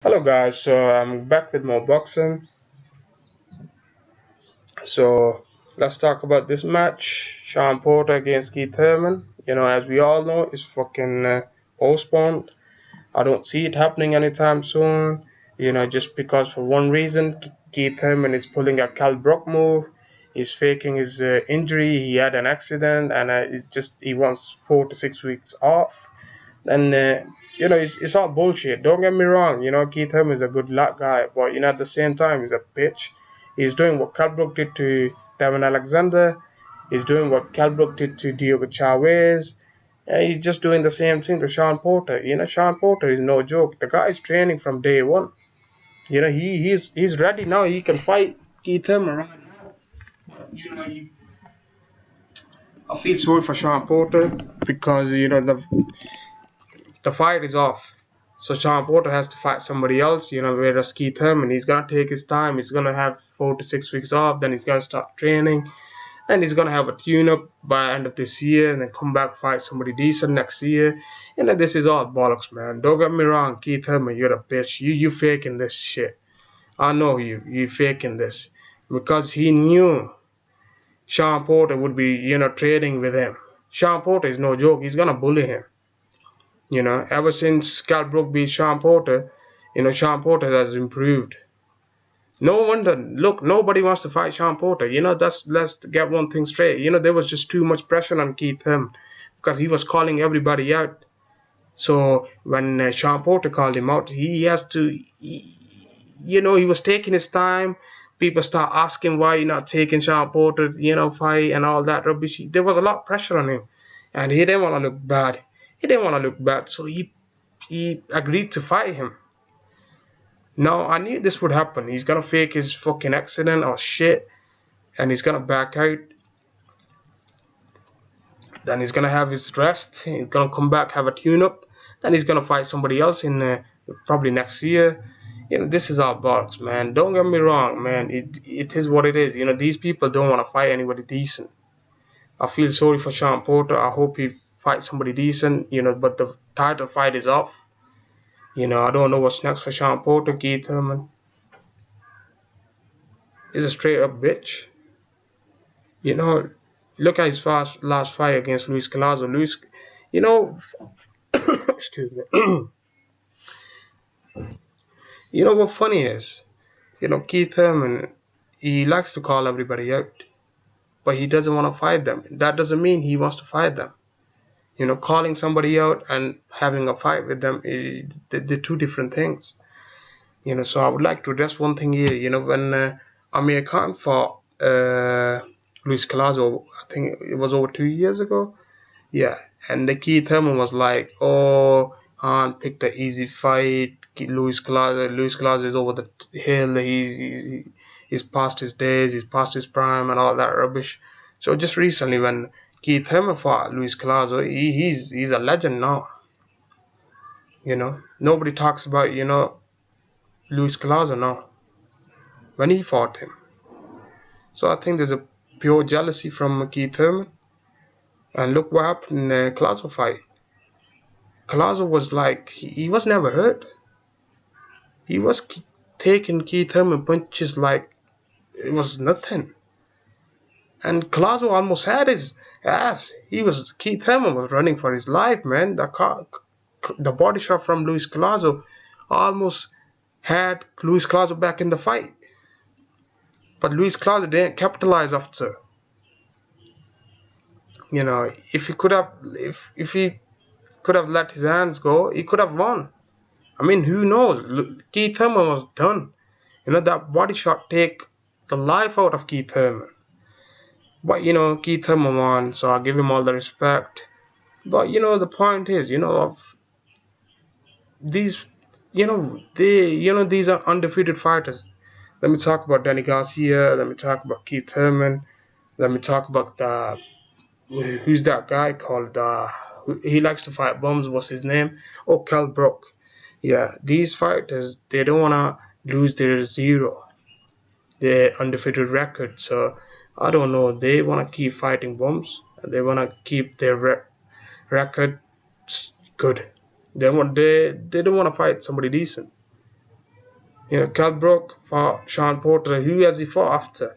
Hello guys, so I'm back with more boxing. So let's talk about this match. Shawn Porter against Keith Thurman. As we all know, it's fucking postponed. I don't see it happening anytime soon. Just because for one reason, Keith Thurman is pulling a Cal Brook move. He's faking his injury. He had an accident, and he wants 4 to 6 weeks off. And it's all bullshit. Don't get me wrong. Keith Herman is a good luck guy, but at the same time, he's a bitch. He's doing what Calbrook did to Devin Alexander. He's doing what Calbrook did to Diogo Chavez. And he's just doing the same thing to Shawn Porter. Shawn Porter is no joke. The guy is training from day one. He's ready now. He can fight Keith Herman right now. I feel sorry for Shawn Porter because the fight is off. So Shawn Porter has to fight somebody else, whereas Keith Thurman, he's gonna take his time. He's gonna have 4 to 6 weeks off. Then he's gonna start training. Then he's gonna have a tune-up by end of this year, and then come back fight somebody decent next year. This is all bollocks, man. Don't get me wrong, Keith Thurman, you're a bitch. You faking this shit. I know you faking this because he knew Shawn Porter would be, trading with him. Shawn Porter is no joke. He's gonna bully him. Ever since Cal Brook beat Shawn Porter, Shawn Porter has improved. No wonder. Look, nobody wants to fight Shawn Porter. Let's get one thing straight. There was just too much pressure on Keith Thurman because he was calling everybody out. So when Shawn Porter called him out, he has to. He was taking his time. People start asking why you're not taking Shawn Porter, fight and all that rubbish. There was a lot of pressure on him, and he didn't want to look bad. He didn't want to look bad, so he agreed to fight him. Now I knew this would happen. He's gonna fake his fucking accident or shit, and he's gonna back out. Then he's gonna have his rest. He's gonna come back, have a tune-up. Then he's gonna fight somebody else in probably next year. This is all bollocks, man. Don't get me wrong, man. It is what it is. These people don't want to fight anybody decent. I feel sorry for Shawn Porter. I hope he fights somebody decent. But the title fight is off. I don't know what's next for Shawn Porter. Keith Thurman is a straight up bitch. You know, Look at his last fight against Luis Calazo. You know, excuse me. What funny is? Keith Thurman, he likes to call everybody out, but he doesn't want to fight them. That doesn't mean he wants to fight them. Calling somebody out and having a fight with them, they're two different things. So I would like to address one thing here. When Amir Khan fought Luis Calazo, I think it was over 2 years ago. Yeah, and the Keith Thurman was like, "Oh, Han picked the easy fight. Luis Calazo is over the hill. He's past his days. He's past his prime, and all that rubbish." So just recently, when Keith Thurman fought Luis Calazo, he's a legend now. Nobody talks about Luis Calazo now when he fought him. So I think there's a pure jealousy from Keith Thurman. And look what happened in the Calazo fight. Calazo was like, he was never hurt. He was taking Keith Thurman punches like it was nothing. And Calazo almost had his ass. Keith Thurman was running for his life, man. The body shot from Luis Calazo almost had Luis Calazo back in the fight. But Luis Calazo didn't capitalize after. If he could have let his hands go, he could have won. I mean, who knows? Keith Thurman was done. That body shot take the life out of Keith Thurman. But Keith Thurman won, so I give him all the respect. But the point is, of these, these are undefeated fighters. Let me talk about Danny Garcia. Let me talk about Keith Thurman. Let me talk about who's that guy called? He likes to fight bums. What's his name? Oh, Cal Brook. Yeah, these fighters, they don't wanna lose their undefeated record. So I don't know. They wanna keep fighting bums. They wanna keep their record good. They don't wanna fight somebody decent. Cal Brook fought Shawn Porter. Who has he fought after?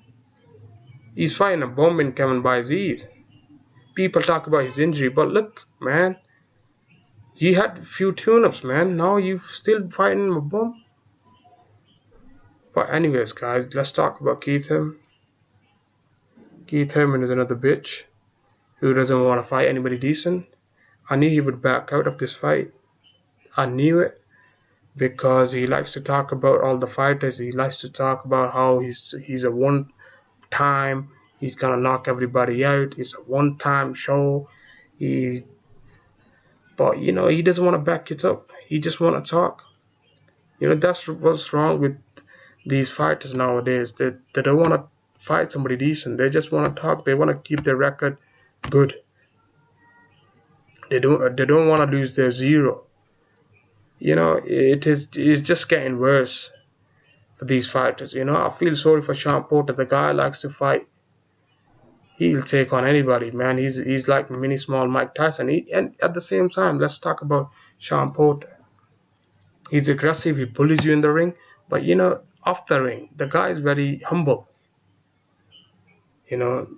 He's fighting a bomb in Kevin Byzee. People talk about his injury, but look, man, he had a few tune-ups, man. Now you still fighting a bomb. But anyways, guys, let's talk about Keith Thurman. Keith Thurman is another bitch who doesn't want to fight anybody decent. I knew he would back out of this fight. I knew it because he likes to talk about all the fighters. He likes to talk about how he's a one time. He's gonna knock everybody out. It's a one-time show. He, but he doesn't want to back it up. He just want to talk. That's what's wrong with these fighters nowadays. They don't want to fight somebody decent. They just want to talk. They want to keep their record good. They don't want to lose their zero. It's just getting worse for these fighters. I feel sorry for Shawn Porter. The guy likes to fight. He'll take on anybody, man. He's like mini small Mike Tyson. And at the same time, let's talk about Shawn Porter. He's aggressive. He bullies you in the ring, but off the ring, the guy is very humble. You know,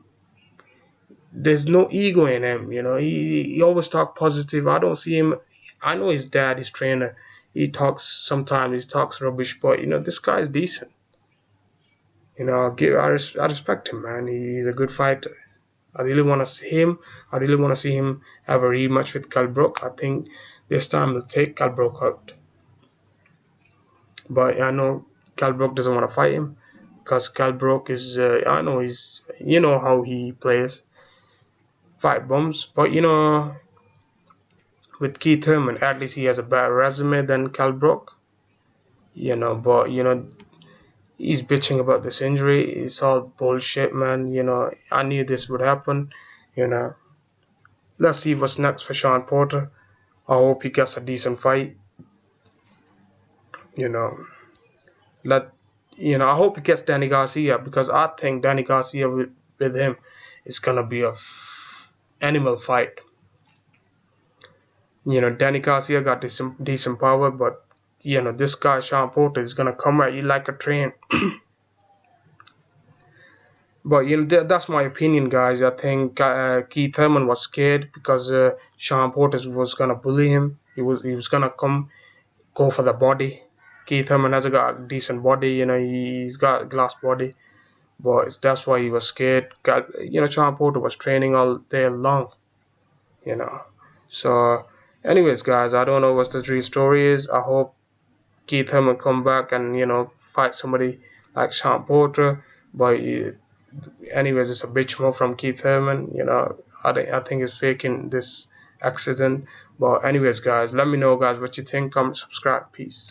there's no ego in him. He always talk positive. I don't see him. I know his dad, his trainer. He talks sometimes. He talks rubbish, but this guy is decent. I respect him, man. He's a good fighter. I really want to see him. I really want to see him have a rematch with Cal Brook. I think this time they'll take Cal Brook out. But I know Cal Brook doesn't want to fight him because Cal Brook is, I know how he plays, fight bums. But with Keith Thurman, at least he has a better resume than Cal Brook. But he's bitching about this injury. It's all bullshit, man. I knew this would happen. You know, let's see what's next for Shawn Porter. I hope he gets a decent fight. You know, let I hope he gets Danny Garcia because I think Danny Garcia with him is gonna be a animal fight. Danny Garcia got decent power, but this guy Shawn Porter is gonna come at you like a train. But that's my opinion, guys. I think Keith Thurman was scared because Shawn Porter was gonna bully him. He was gonna go for the body. Keith Thurman has got a decent body. He's got a glass body, but that's why he was scared. Shawn Porter was training all day long. You know, so anyways, guys, I don't know what the real story is. I hope Keith Thurman come back and fight somebody like Shawn Porter. But anyways, it's a bitch move from Keith Thurman. I think he's faking this accident. But anyways, guys, let me know, guys, what you think. Comment, subscribe, peace.